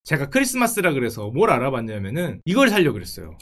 제가 크리스마스라 그래서 뭘 알아봤냐면은 이걸 사려고 그랬어요.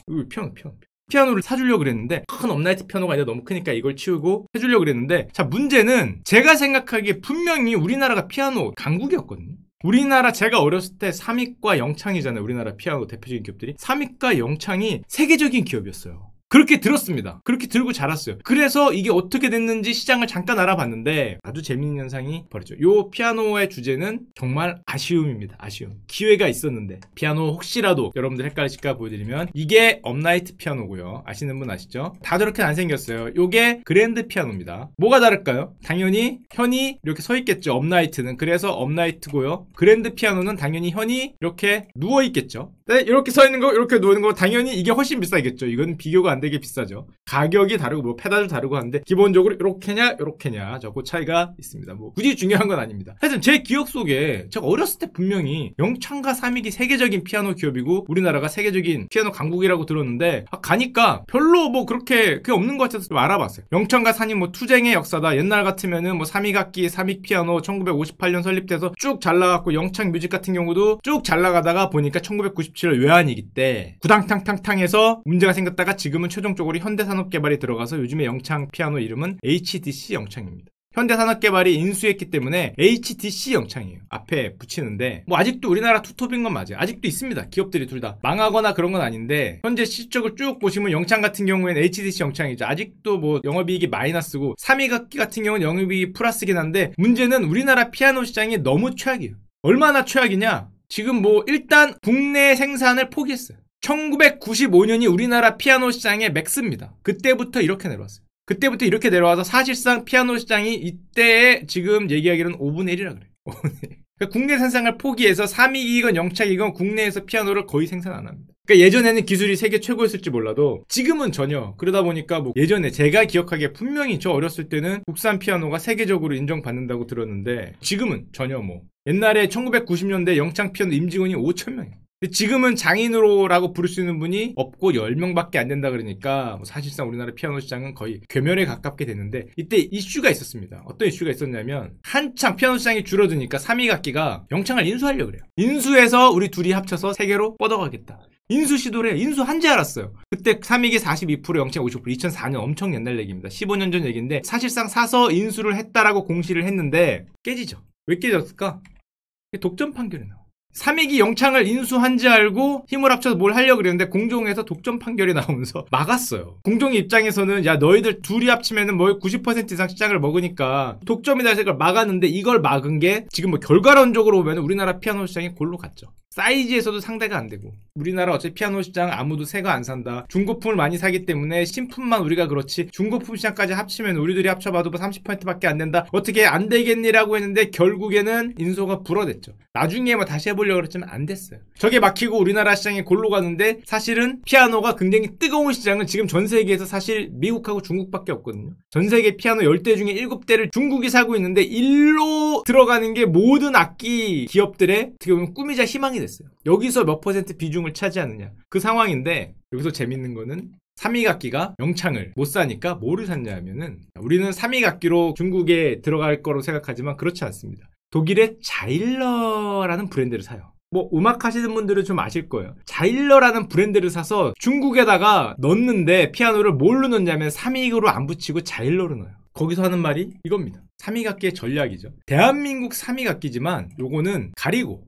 피아노를 사주려고 그랬는데 큰 업라이트 피아노가 아니라 너무 크니까 이걸 치우고 해주려고 그랬는데, 자, 문제는 제가 생각하기에 분명히 우리나라가 피아노 강국이었거든요. 우리나라 제가 어렸을 때 삼익과 영창이잖아요. 우리나라 피아노 대표적인 기업들이. 삼익과 영창이 세계적인 기업이었어요. 그렇게 들었습니다. 그렇게 들고 자랐어요. 그래서 이게 어떻게 됐는지 시장을 잠깐 알아봤는데 아주 재밌는 현상이 벌어졌죠. 요 피아노의 주제는 정말 아쉬움입니다. 아쉬움. 기회가 있었는데. 피아노 혹시라도 여러분들 헷갈리실까 보여드리면 이게 업라이트 피아노고요. 아시는 분 아시죠? 다 저렇게 안 생겼어요. 요게 그랜드 피아노입니다. 뭐가 다를까요? 당연히 현이 이렇게 서 있겠죠. 업라이트는. 그래서 업라이트고요. 그랜드 피아노는 당연히 현이 이렇게 누워 있겠죠. 네, 이렇게 서 있는 거, 이렇게 누워 있는 거 당연히 이게 훨씬 비싸겠죠. 이건 비교가 안 되게 비싸죠. 가격이 다르고 뭐 페달도 다르고 하는데 기본적으로 이렇게냐 저거 차이가 있습니다. 뭐 굳이 중요한 건 아닙니다. 하여튼 제 기억 속에 제가 어렸을 때 분명히 영창과 삼익이 세계적인 피아노 기업이고 우리나라가 세계적인 피아노 강국이라고 들었는데 가니까 별로 뭐 그렇게 그게 없는 것 같아서 좀 알아봤어요. 영창과 삼익 뭐 투쟁의 역사다. 옛날 같으면은 뭐 삼익악기, 삼익 피아노 1958년 설립돼서 쭉 잘 나갔고, 영창 뮤직 같은 경우도 쭉 잘 나가다가 보니까 1997년 외환위기 때 구당탕탕탕해서 문제가 생겼다가 지금은 최종적으로 현대산업개발이 들어가서 요즘에 영창 피아노 이름은 HDC 영창입니다. 현대산업개발이 인수했기 때문에 HDC 영창이에요. 앞에 붙이는데 뭐 아직도 우리나라 투톱인 건 맞아요. 아직도 있습니다. 기업들이 둘 다 망하거나 그런 건 아닌데 현재 실적을 쭉 보시면 영창 같은 경우에는 HDC 영창이죠. 아직도 뭐 영업이익이 마이너스고, 삼익악기 같은 경우는 영업이익이 플러스긴 한데 문제는 우리나라 피아노 시장이 너무 최악이에요. 얼마나 최악이냐? 지금 뭐 일단 국내 생산을 포기했어요. 1995년이 우리나라 피아노 시장의 맥스입니다. 그때부터 이렇게 내려왔어요. 그때부터 이렇게 내려와서 사실상 피아노 시장이 이때에 지금 얘기하기로는 5분의 1이라 그래요. 5분의 1. 그러니까 국내 생산을 포기해서 삼익이건 영창이건 국내에서 피아노를 거의 생산 안 합니다. 그러니까 예전에는 기술이 세계 최고였을지 몰라도 지금은 전혀. 그러다 보니까 뭐 예전에 제가 기억하기에 분명히 저 어렸을 때는 국산 피아노가 세계적으로 인정받는다고 들었는데 지금은 전혀 뭐. 옛날에 1990년대 영창 피아노 임직원이 5,000명이에요. 근데 지금은 장인으로라고 부를 수 있는 분이 없고 10명밖에 안 된다 그러니까 뭐 사실상 우리나라 피아노 시장은 거의 괴멸에 가깝게 됐는데, 이때 이슈가 있었습니다. 어떤 이슈가 있었냐면 한창 피아노 시장이 줄어드니까 삼익악기가 영창을 인수하려고 그래요. 인수해서 우리 둘이 합쳐서 세계로 뻗어가겠다. 인수 시도를 해요. 인수 한지 알았어요. 그때 삼익이 42%, 영창 55%. 2004년 엄청 옛날 얘기입니다. 15년 전 얘기인데 사실상 사서 인수를 했다라고 공시를 했는데 깨지죠. 왜 깨졌을까? 독점 판결이 나와. 삼익이 영창을 인수한지 알고 힘을 합쳐서 뭘 하려고 그랬는데 공정에서 독점 판결이 나오면서 막았어요. 공정의 입장에서는 야 너희들 둘이 합치면은 뭐 90% 이상 시장을 먹으니까 독점이다 해서 이걸 막았는데, 이걸 막은 게 지금 뭐 결과론적으로 보면 우리나라 피아노 시장이 골로 갔죠. 사이즈에서도 상대가 안 되고, 우리나라 어차피 피아노 시장 아무도 새거 안 산다. 중고품을 많이 사기 때문에 신품만 우리가 그렇지 중고품 시장까지 합치면 우리들이 합쳐봐도 뭐 30%밖에 안 된다. 어떻게 안 되겠니라고 했는데 결국에는 인소가 불어댔죠. 나중에 뭐 다시 해보려고 했지만 안 됐어요. 저게 막히고 우리나라 시장이 골로 가는데, 사실은 피아노가 굉장히 뜨거운 시장은 지금 전 세계에서 사실 미국하고 중국밖에 없거든요. 전 세계 피아노 10대 중에 7대를 중국이 사고 있는데 일로 들어가는 게 모든 악기 기업들의 어떻게 보면 꿈이자 희망이 됐어요. 여기서 몇 퍼센트 비중을 차지하느냐 그 상황인데, 여기서 재밌는 거는 삼익악기가 영창을 못 사니까 뭐를 샀냐 하면은, 우리는 삼익악기로 중국에 들어갈 거로 생각하지만 그렇지 않습니다. 독일의 자일러라는 브랜드를 사요. 뭐 음악 하시는 분들은 좀 아실 거예요. 자일러라는 브랜드를 사서 중국에다가 넣는데 피아노를 뭘로 넣냐면 삼익으로 안 붙이고 자일러로 넣어요. 거기서 하는 말이 이겁니다. 삼익악기의 전략이죠. 대한민국 삼익악기지만 요거는 가리고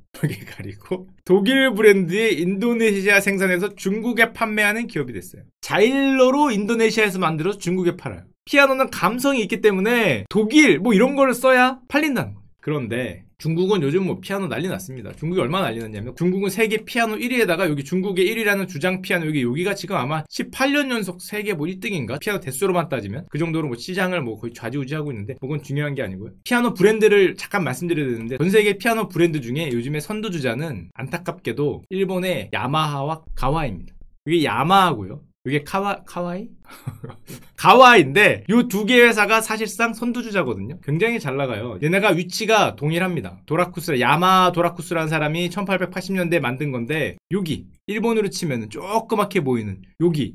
독일 브랜드의 인도네시아 생산해서 중국에 판매하는 기업이 됐어요. 자일러로 인도네시아에서 만들어서 중국에 팔아요. 피아노는 감성이 있기 때문에 독일 뭐 이런 거를 써야 팔린다는 거예요. 그런데 중국은 요즘 뭐 피아노 난리 났습니다. 중국이 얼마나 난리 났냐면, 중국은 세계 피아노 1위에다가 여기 중국의 1위라는 주장 피아노 여기가 지금 아마 18년 연속 세계 뭐 1등인가? 피아노 대수로만 따지면 그 정도로 뭐 시장을 뭐 거의 좌지우지하고 있는데, 그건 중요한 게 아니고요. 피아노 브랜드를 잠깐 말씀드려야 되는데, 전 세계 피아노 브랜드 중에 요즘에 선두주자는 안타깝게도 일본의 야마하와 가와입니다. 이게 야마하고요. 이게 카와이? 가와인데 요 두 개 회사가 사실상 선두주자거든요. 굉장히 잘 나가요. 얘네가 위치가 동일합니다. 도라쿠스, 야마 도라쿠스라는 사람이 1880년대에 만든 건데 여기 일본으로 치면 조그맣게 보이는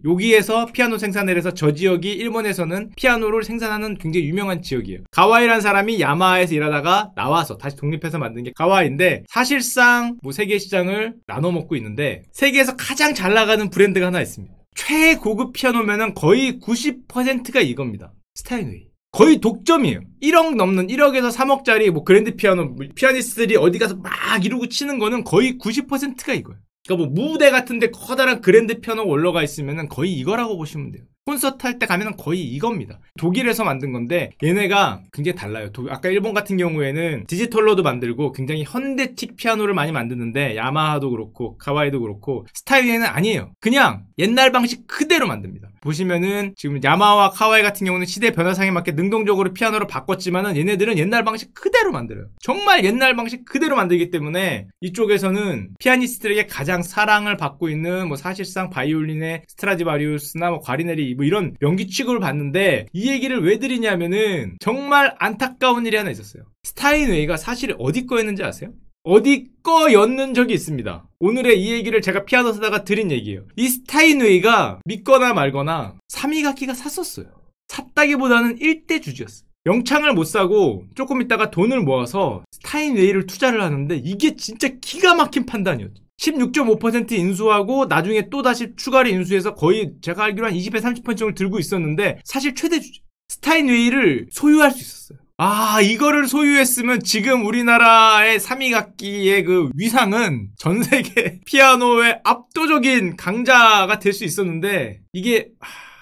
여기에서 피아노 생산을 해서 저 지역이 일본에서는 피아노를 생산하는 굉장히 유명한 지역이에요. 가와이라는 사람이 야마하에서 일하다가 나와서 다시 독립해서 만든 게 가와이인데 사실상 뭐 세계 시장을 나눠 먹고 있는데 세계에서 가장 잘 나가는 브랜드가 하나 있습니다. 최고급 피아노면은 거의 90%가 이겁니다. 스타인웨이. 거의 독점이에요. 1억 넘는 1억에서 3억짜리 뭐 그랜드 피아노 피아니스트들이 어디 가서 막 이러고 치는 거는 거의 90%가 이거예요. 그러니까 뭐 무대 같은데 커다란 그랜드 피아노가 올라가 있으면은 거의 이거라고 보시면 돼요. 콘서트 할 때 가면은 거의 이겁니다. 독일에서 만든 건데 얘네가 굉장히 달라요. 아까 일본 같은 경우에는 디지털로도 만들고 굉장히 현대틱 피아노를 많이 만드는데 야마하도 그렇고 카와이도 그렇고 스타일에는 아니에요. 그냥 옛날 방식 그대로 만듭니다. 보시면은 지금 야마와 카와이 같은 경우는 시대 변화상에 맞게 능동적으로 피아노를 바꿨지만은 얘네들은 옛날 방식 그대로 만들어요. 정말 옛날 방식 그대로 만들기 때문에 이쪽에서는 피아니스트들에게 가장 사랑을 받고 있는 뭐 사실상 바이올린의 스트라디바리우스나 뭐 과리네리 뭐 이런 명기 취급을 받는데 이 얘기를 왜 드리냐면은 정말 안타까운 일이 하나 있었어요. 스타인웨이가 사실 어디 거였는지 아세요? 어디 거였는 적이 있습니다. 오늘의 이 얘기를 제가 피아노 사다가 드린 얘기예요. 이 스타인웨이가 믿거나 말거나 3위각기가 샀었어요. 샀다기보다는 일대주주였어요. 영창을 못 사고 조금 있다가 돈을 모아서 스타인웨이를 투자를 하는데 이게 진짜 기가 막힌 판단이었죠. 16.5% 인수하고 나중에 또다시 추가로 인수해서 거의 제가 알기로 한 20에 30% 정도를 들고 있었는데 사실 최대주주. 스타인웨이를 소유할 수 있었어요. 아, 이거를 소유했으면 지금 우리나라의 3위각기의 그 위상은 전 세계 피아노의 압도적인 강자가 될 수 있었는데 이게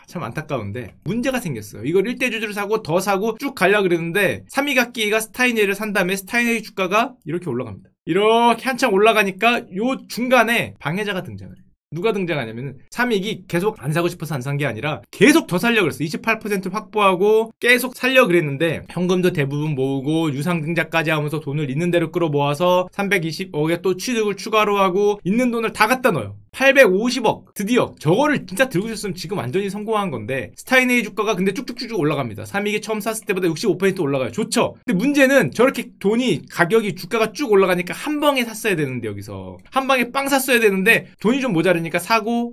참 안타까운데 문제가 생겼어요. 이걸 1대주주를 사고 더 사고 쭉 가려고 그랬는데 3위각기가 스타인웨이를 산 다음에 스타인웨이 주가가 이렇게 올라갑니다. 이렇게 한참 올라가니까 요 중간에 방해자가 등장을 해요. 누가 등장하냐면은 3위기 계속 안 사고 싶어서 안 산 게 아니라 계속 더 살려고 그랬어. 28% 확보하고 계속 살려고 그랬는데 현금도 대부분 모으고 유상증자까지 하면서 돈을 있는 대로 끌어모아서 320억에 또 취득을 추가로 하고 있는 돈을 다 갖다 넣어요. 850억 드디어 저거를 진짜 들고 있었으면 지금 완전히 성공한 건데 스타인웨이 주가가 근데 쭉쭉쭉쭉 올라갑니다. 3위기 처음 샀을 때보다 65% 올라가요. 좋죠. 근데 문제는 저렇게 돈이 가격이 주가가 쭉 올라가니까 한 방에 샀어야 되는데 여기서 한 방에 빵 샀어야 되는데 돈이 좀 모자르니까 사고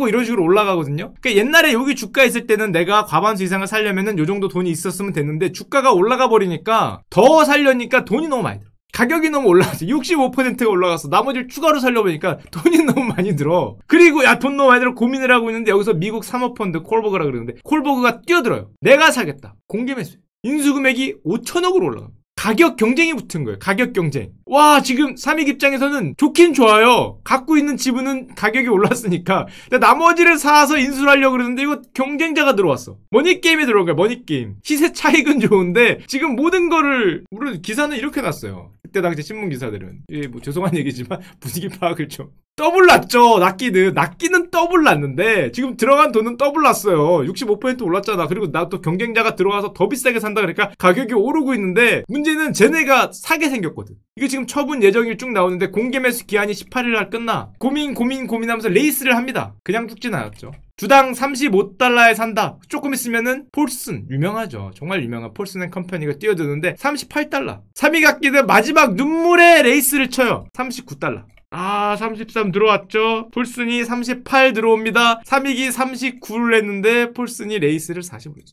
이런 식으로 올라가거든요. 그러니까 옛날에 여기 주가 있을 때는 내가 과반수 이상을 살려면은 요 정도 돈이 있었으면 됐는데 주가가 올라가 버리니까 더 살려니까 돈이 너무 많이 들어. 가격이 너무 올라갔어. 65%가 올라갔어. 나머지를 추가로 살려보니까 돈이 너무 많이 들어. 그리고 야 돈 너무 많이 들어 고민을 하고 있는데 여기서 미국 사모펀드 콜버그라 그러는데 콜버그가 뛰어들어요. 내가 사겠다. 공개 매수. 인수금액이 5천억으로 올라가. 가격 경쟁이 붙은 거예요. 가격 경쟁. 와, 지금 3위 입장에서는 좋긴 좋아요. 갖고 있는 지분은 가격이 올랐으니까. 근데 나머지를 사서 인수를 하려고 그러는데 이거 경쟁자가 들어왔어. 머니게임에 들어온 거야. 머니게임. 시세 차익은 좋은데 지금 모든 거를 물론 기사는 이렇게 났어요. 그때 당시 신문 기사들은. 예, 뭐 죄송한 얘기지만 분위기 파악을 좀. 더블 났죠. 낫기는 더블 났는데 지금 들어간 돈은 더블 났어요. 65% 올랐잖아. 그리고 나 또 경쟁자가 들어와서 더 비싸게 산다 그러니까 가격이 오르고 있는데 문제는 쟤네가 사게 생겼거든. 이게 지금 처분 예정일 쭉 나오는데 공개 매수 기한이 18일 날 끝나. 고민하면서 레이스를 합니다. 그냥 죽진 않았죠. 주당 35달러에 산다. 조금 있으면은 폴슨 유명하죠. 정말 유명한 폴슨 앤 컴퍼니가 뛰어드는데 38달러. 3위각기들 마지막 눈물의 레이스를 쳐요. 39달러. 33 들어왔죠. 폴슨이 38 들어옵니다. 3위기 39를 했는데 폴슨이 레이스를 40으로 쳐.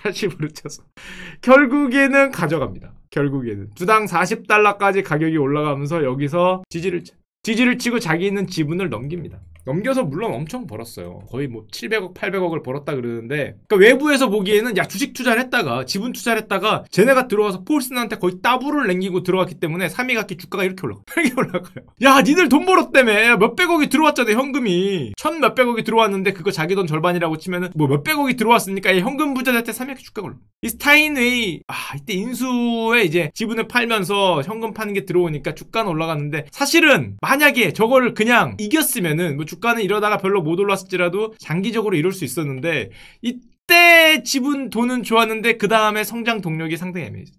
40으로 쳐서 결국에는 가져갑니다. 결국에는 주당 40달러까지 가격이 올라가면서 여기서 지지를 치고 자기는 지분을 넘깁니다. 넘겨서 물론 엄청 벌었어요. 거의 뭐 700억, 800억을 벌었다 그러는데 그러니까 외부에서 보기에는 야 주식 투자를 했다가 지분 투자를 했다가 쟤네가 들어와서 폴슨한테 거의 따블을 남기고 들어갔기 때문에 3위각기 주가가 이렇게 올라가요. 야 니들 돈 벌었다며. 몇백억이 들어왔잖아 현금이. 몇백억이 들어왔는데 그거 자기 돈 절반이라고 치면은 뭐 몇백억이 들어왔으니까 현금 부자한테 3위각기 주가가 올라. 이 스타인웨이 이때 인수에 이제 지분을 팔면서 현금 파는 게 들어오니까 주가는 올라갔는데 사실은 만약에 저거를 그냥 이겼으면은 뭐 주가는 이러다가 별로 못 올랐을지라도 장기적으로 이럴 수 있었는데 이때 지분 돈은 좋았는데 그 다음에 성장 동력이 상당히 애매해져.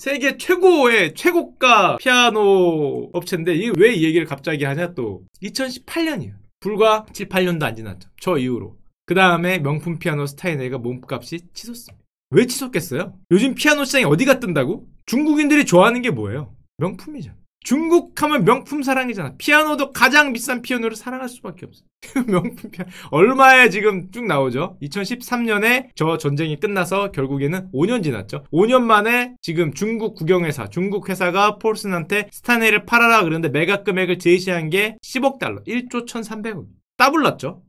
세계 최고의 최고가 피아노 업체인데 이게 왜 이 얘기를 갑자기 하냐 또 2018년이에요. 불과 7, 8년도 안 지났죠. 저 이후로. 그 다음에 명품 피아노 스타이네가 몸값이 치솟습니다. 왜 치솟겠어요? 요즘 피아노 시장이 어디가 뜬다고? 중국인들이 좋아하는 게 뭐예요? 명품이죠. 중국 하면 명품 사랑이잖아. 피아노도 가장 비싼 피아노를 사랑할 수밖에 없어. 명품 피아노. 얼마에 지금 쭉 나오죠? 2013년에 저 전쟁이 끝나서 결국에는 5년 지났죠. 5년 만에 지금 중국 국영회사, 중국 회사가 폴슨한테 스타네를 팔아라 그러는데 매각 금액을 제시한 게 10억 달러. 1조 1,300억. 따블났죠?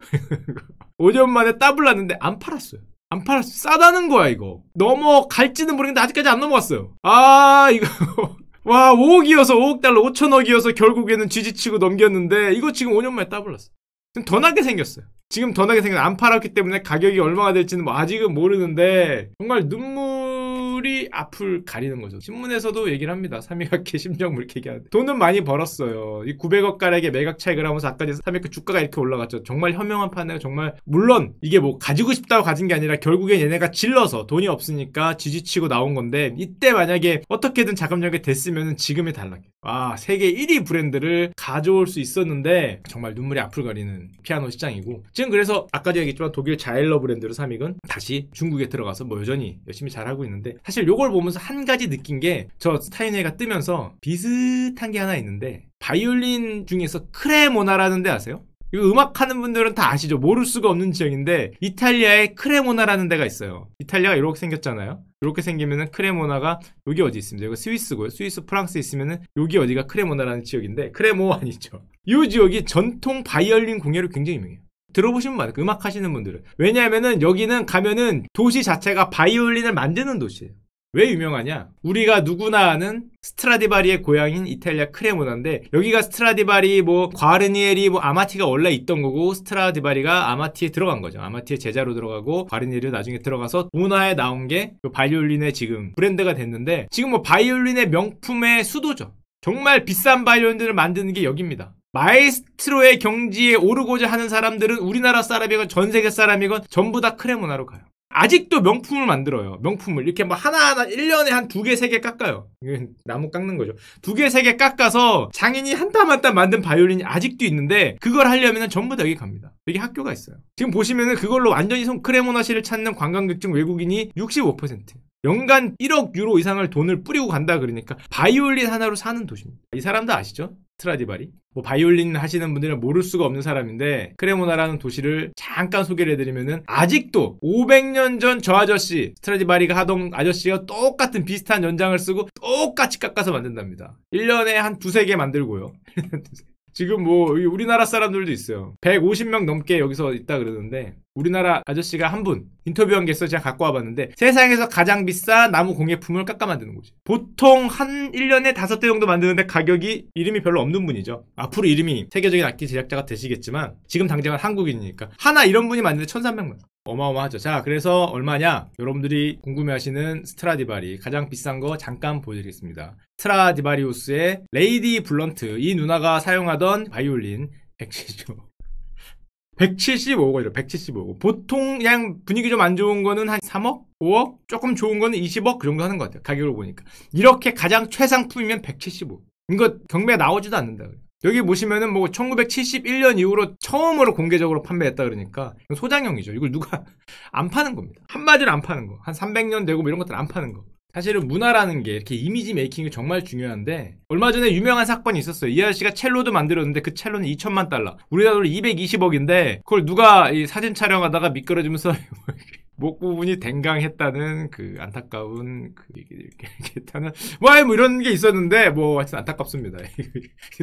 5년 만에 따블났는데 안 팔았어요. 안 팔았어. 싸다는 거야, 이거. 넘어갈지는 모르겠는데 아직까지 안 넘어갔어요. 아, 이거. 와, 5억이어서 5억 달러 5천억이어서 결국에는 지지치고 넘겼는데 이거 지금 5년 만에 따블랐어. 더 나게 생겼어요. 지금 더 나게 생겼어요. 안 팔았기 때문에 가격이 얼마가 될지는 뭐 아직은 모르는데 정말 눈물이 앞을 가리는 거죠. 신문에서도 얘기를 합니다. 3위각계 심정물 이렇게 얘기하는데 돈은 많이 벌었어요. 이 900억 가량의 매각 차익을 하면서 아까 3위각계 주가가 이렇게 올라갔죠. 정말 현명한 판매가 정말 물론 이게 뭐 가지고 싶다고 가진 게 아니라 결국엔 얘네가 질러서 돈이 없으니까 지지치고 나온 건데 이때 만약에 어떻게든 자금력이 됐으면 지금이 달라요. 와, 세계 1위 브랜드를 가져올 수 있었는데 정말 눈물이 앞을 가리는 피아노 시장이고 지금 그래서 아까도 얘기했지만 독일 자일러 브랜드로 삼익은 다시 중국에 들어가서 뭐 여전히 열심히 잘하고 있는데 사실 요걸 보면서 한 가지 느낀 게 저 스타이네가 뜨면서 비슷한 게 하나 있는데 바이올린 중에서 크레모나라는 데 아세요? 이거 음악하는 분들은 다 아시죠? 모를 수가 없는 지역인데 이탈리아에 크레모나라는 데가 있어요. 이탈리아가 이렇게 생겼잖아요. 이렇게 생기면은 크레모나가 여기 어디 있습니다. 이거 스위스고요. 스위스 프랑스 있으면은 여기 어디가 크레모나라는 지역인데 크레모 아니죠. 이 지역이 전통 바이올린 공예로 굉장히 유명해요. 들어보시면 많아요. 음악 하시는 분들은. 왜냐하면은 여기는 가면은 도시 자체가 바이올린을 만드는 도시예요. 왜 유명하냐? 우리가 누구나 아는 스트라디바리의 고향인 이탈리아 크레모나인데 여기가 스트라디바리 뭐 과르니에리 뭐 아마티가 원래 있던 거고 스트라디바리가 아마티에 들어간 거죠. 아마티의 제자로 들어가고 과르니에리 나중에 들어가서 문화에 나온 게 바이올린의 지금 브랜드가 됐는데 지금 뭐 바이올린의 명품의 수도죠. 정말 비싼 바이올린들을 만드는 게 여기입니다. 마에스트로의 경지에 오르고자 하는 사람들은 우리나라 사람이건 전 세계 사람이건 전부 다 크레모나로 가요. 아직도 명품을 만들어요. 명품을. 이렇게 뭐 하나하나 1년에 한 2개, 3개 깎아요. 이게 나무 깎는 거죠. 2개, 3개 깎아서 장인이 한 땀 한 땀 만든 바이올린이 아직도 있는데 그걸 하려면 전부 다 여기 갑니다. 여기 학교가 있어요. 지금 보시면은 그걸로 완전히 크레모나시를 찾는 관광객 중 외국인이 65%. 연간 1억 유로 이상을 돈을 뿌리고 간다 그러니까 바이올린 하나로 사는 도시입니다. 이 사람도 아시죠? 스트라디바리. 뭐 바이올린 하시는 분들은 모를 수가 없는 사람인데 크레모나라는 도시를 잠깐 소개를 해드리면은 아직도 500년 전 저 아저씨 스트라디바리가 하던 아저씨가 똑같은 비슷한 연장을 쓰고 똑같이 깎아서 만든답니다. 1년에 한 2-3개 만들고요. 지금 뭐 우리나라 사람들도 있어요. 150명 넘게 여기서 있다 그러는데 우리나라 아저씨가 한 분 인터뷰한 게 있어서 제가 갖고 와봤는데 세상에서 가장 비싼 나무 공예품을 깎아 만드는 거지. 보통 한 1년에 5대 정도 만드는데 가격이 이름이 별로 없는 분이죠. 앞으로 이름이 세계적인 악기 제작자가 되시겠지만 지금 당장은 한국인이니까 하나 이런 분이 만드는데 1,300만 원. 어마어마하죠. 자, 그래서 얼마냐? 여러분들이 궁금해하시는 스트라디바리 가장 비싼 거 잠깐 보여드리겠습니다. 스트라디바리우스의 레이디 블런트 이 누나가 사용하던 바이올린 175억이래요. 175억. 보통 그냥 분위기 좀 안 좋은 거는 한 3억? 5억? 조금 좋은 거는 20억? 그 정도 하는 것 같아요. 가격을 보니까. 이렇게 가장 최상품이면 175억. 이거 경매가 나오지도 않는다. 여기 보시면은 뭐 1971년 이후로 처음으로 공개적으로 판매했다 그러니까 소장용이죠. 이걸 누가 안 파는 겁니다. 한마디로 안 파는 거. 한 300년 되고 뭐 이런 것들 안 파는 거. 사실은 문화라는 게 이렇게 이미지 메이킹이 정말 중요한데 얼마 전에 유명한 사건이 있었어요. 이 아저씨가 첼로도 만들었는데 그 첼로는 2천만 달러. 우리나라로 220억인데 그걸 누가 이 사진 촬영하다가 미끄러지면서 목 부분이 댕강했다는 그 안타까운 그 이렇게 했다는 뭐 이런 게 있었는데 뭐 하여튼 안타깝습니다.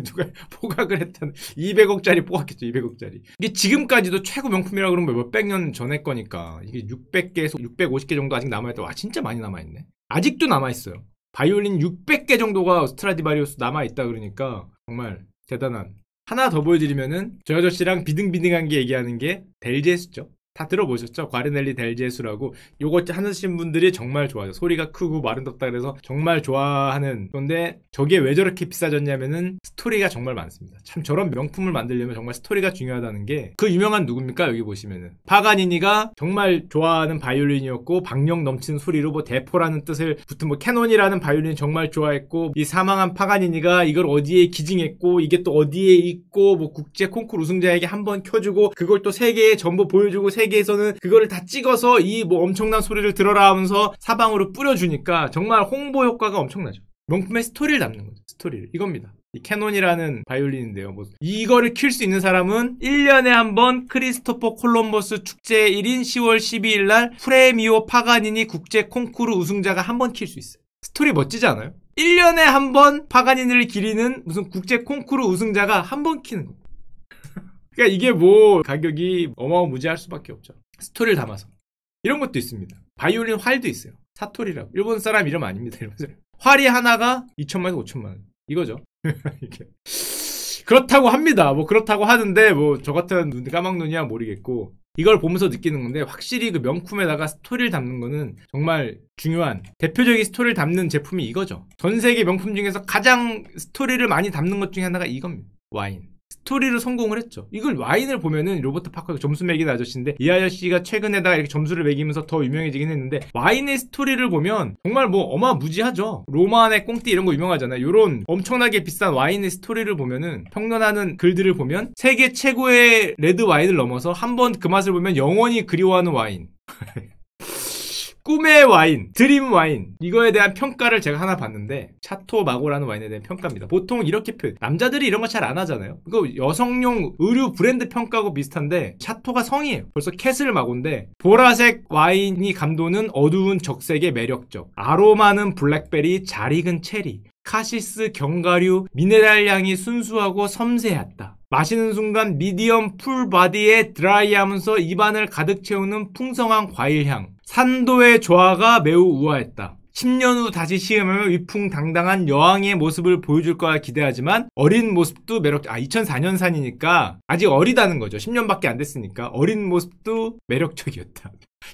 누가 포각을 했다는 200억짜리 뽑았겠죠. 200억짜리. 이게 지금까지도 최고 명품이라고 그러면 몇백 년 전에 거니까 이게 600개에서 650개 정도 아직 남아있다. 와 진짜 많이 남아있네. 아직도 남아있어요. 바이올린 600개 정도가 스트라디바리우스 남아있다 그러니까 정말 대단한. 하나 더 보여드리면은 저 아저씨랑 비등비등한 게 얘기하는 게 델제스죠. 다 들어보셨죠? 과르넬리 델 제수라고. 요거 하시는 분들이 정말 좋아요. 소리가 크고 말은 덥다 그래서 정말 좋아하는 건데, 저게 왜 저렇게 비싸졌냐면은 스토리가 정말 많습니다. 참 저런 명품을 만들려면 정말 스토리가 중요하다는 게, 그 유명한 누굽니까? 여기 보시면은 파가니니가 정말 좋아하는 바이올린이었고, 박력 넘치는 소리로 뭐 대포라는 뜻을 붙은 뭐 캐논이라는 바이올린 정말 좋아했고, 이 사망한 파가니니가 이걸 어디에 기증했고, 이게 또 어디에 있고, 뭐 국제 콩쿠르 우승자에게 한번 켜주고, 그걸 또 세계에 전부 보여주고, 세계에서는 그거를 다 찍어서 이 뭐 엄청난 소리를 들어라 하면서 사방으로 뿌려주니까 정말 홍보 효과가 엄청나죠. 명품의 스토리를 담는 거죠. 스토리를. 이겁니다. 이 캐논이라는 바이올린인데요. 뭐 이거를 킬 수 있는 사람은 1년에 한 번 크리스토퍼 콜럼버스 축제 1인 10월 12일 날 프레미오 파가니니 국제 콩쿠르 우승자가 한 번 킬 수 있어요. 스토리 멋지지 않아요? 1년에 한 번 파가니니를 기리는 무슨 국제 콩쿠르 우승자가 한 번 키는 거. 그러니까 이게 뭐 가격이 어마어마무지할 수밖에 없죠. 스토리를 담아서. 이런 것도 있습니다. 바이올린 활도 있어요. 사토리라고. 일본 사람 이름 아닙니다. 일본 사람. 활이 하나가 2천만에서 5천만 원. 이거죠. 이렇게. 그렇다고 합니다. 뭐 그렇다고 하는데 뭐 저 같은 눈 까막눈이야 모르겠고, 이걸 보면서 느끼는 건데, 확실히 그 명품에다가 스토리를 담는 거는 정말 중요한 대표적인 스토리를 담는 제품이 이거죠. 전 세계 명품 중에서 가장 스토리를 많이 담는 것 중에 하나가 이겁니다. 와인. 스토리로 성공을 했죠. 이걸 와인을 보면은 로버트 파커가 점수 매기는 아저씨인데, 이 아저씨가 최근에다가 이렇게 점수를 매기면서 더 유명해지긴 했는데, 와인의 스토리를 보면 정말 뭐 어마무지하죠. 로마안의 꽁띠 이런 거 유명하잖아요. 요런 엄청나게 비싼 와인의 스토리를 보면은, 평론하는 글들을 보면 세계 최고의 레드 와인을 넘어서 한번 그 맛을 보면 영원히 그리워하는 와인. 꿈의 와인, 드림 와인, 이거에 대한 평가를 제가 하나 봤는데, 샤토 마고라는 와인에 대한 평가입니다. 보통 이렇게 남자들이 이런 거 잘 안 하잖아요. 이거 여성용 의류 브랜드 평가하고 비슷한데, 샤토가 성이에요. 벌써 캐슬 마고인데, 보라색 와인이 감도는 어두운 적색의 매력적, 아로마는 블랙베리, 잘 익은 체리, 카시스 견과류, 미네랄 향이 순수하고 섬세했다. 마시는 순간 미디엄 풀 바디에 드라이하면서 입안을 가득 채우는 풍성한 과일향. 산도의 조화가 매우 우아했다. 10년 후 다시 시음하면 위풍당당한 여왕의 모습을 보여줄 거라 기대하지만 어린 모습도 매력. 2004년산이니까 아직 어리다는 거죠. 10년밖에 안 됐으니까 어린 모습도 매력적이었다.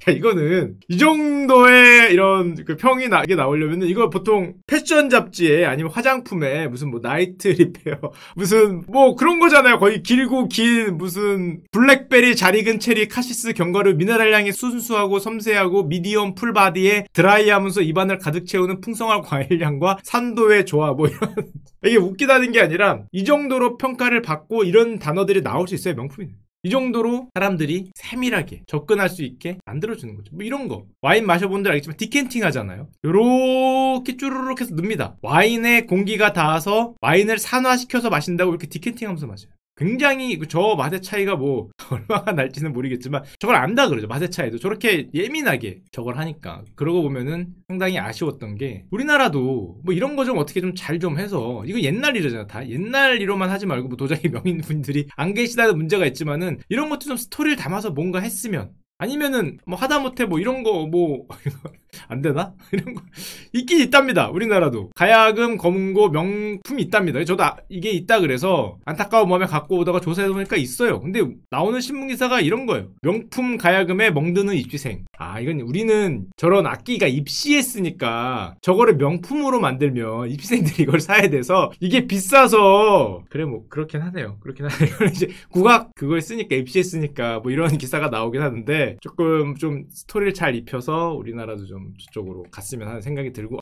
야, 이거는 이 정도의 이런 그 평이 나게 나오려면은, 이거 보통 패션 잡지에 아니면 화장품에 무슨 뭐 나이트 리페어 무슨 뭐 그런 거잖아요. 거의 길고 긴 무슨 블랙베리, 잘 익은 체리, 카시스 견과류, 미네랄 향이 순수하고 섬세하고 미디엄 풀바디에 드라이하면서 입안을 가득 채우는 풍성한 과일향과 산도의 조화, 뭐 이런. 이게 웃기다는 게 아니라 이 정도로 평가를 받고 이런 단어들이 나올 수 있어요. 명품이네. 이 정도로 사람들이 세밀하게 접근할 수 있게 만들어주는 거죠. 뭐 이런 거. 와인 마셔본 분들 알겠지만 디켄팅 하잖아요. 요렇게 쭈르륵 해서 넣습니다. 와인에 공기가 닿아서 와인을 산화시켜서 마신다고 이렇게 디켄팅 하면서 마셔요. 굉장히 저 맛의 차이가 뭐 얼마나 날지는 모르겠지만 저걸 안다 그러죠. 맛의 차이도 저렇게 예민하게 저걸 하니까. 그러고 보면은 상당히 아쉬웠던 게, 우리나라도 뭐 이런 거 좀 어떻게 좀 잘 좀 해서, 이거 옛날 일이잖아. 다 옛날 일로만 하지 말고 뭐 도저히 명인분들이 안 계시다는 문제가 있지만은, 이런 것도 좀 스토리를 담아서 뭔가 했으면, 아니면은 뭐 하다못해 뭐 이런 거 뭐 안 되나? 이런 거 있긴 있답니다. 우리나라도 가야금, 검은고 명품이 있답니다. 저도 이게 있다 그래서 안타까운 마음에 갖고 오다가 조사해보니까 있어요. 근데 나오는 신문기사가 이런 거예요. 명품 가야금에 멍드는 입시생. 이건 우리는 저런 악기가 입시했으니까 저거를 명품으로 만들면 입시생들이 이걸 사야 돼서 이게 비싸서, 그래 뭐 그렇긴 하네요. 그렇긴 하네요. 이제 국악 그걸 쓰니까, 입시했으니까 뭐 이런 기사가 나오긴 하는데, 조금 좀 스토리를 잘 입혀서 우리나라도 좀 저쪽으로 갔으면 하는 생각이 들고.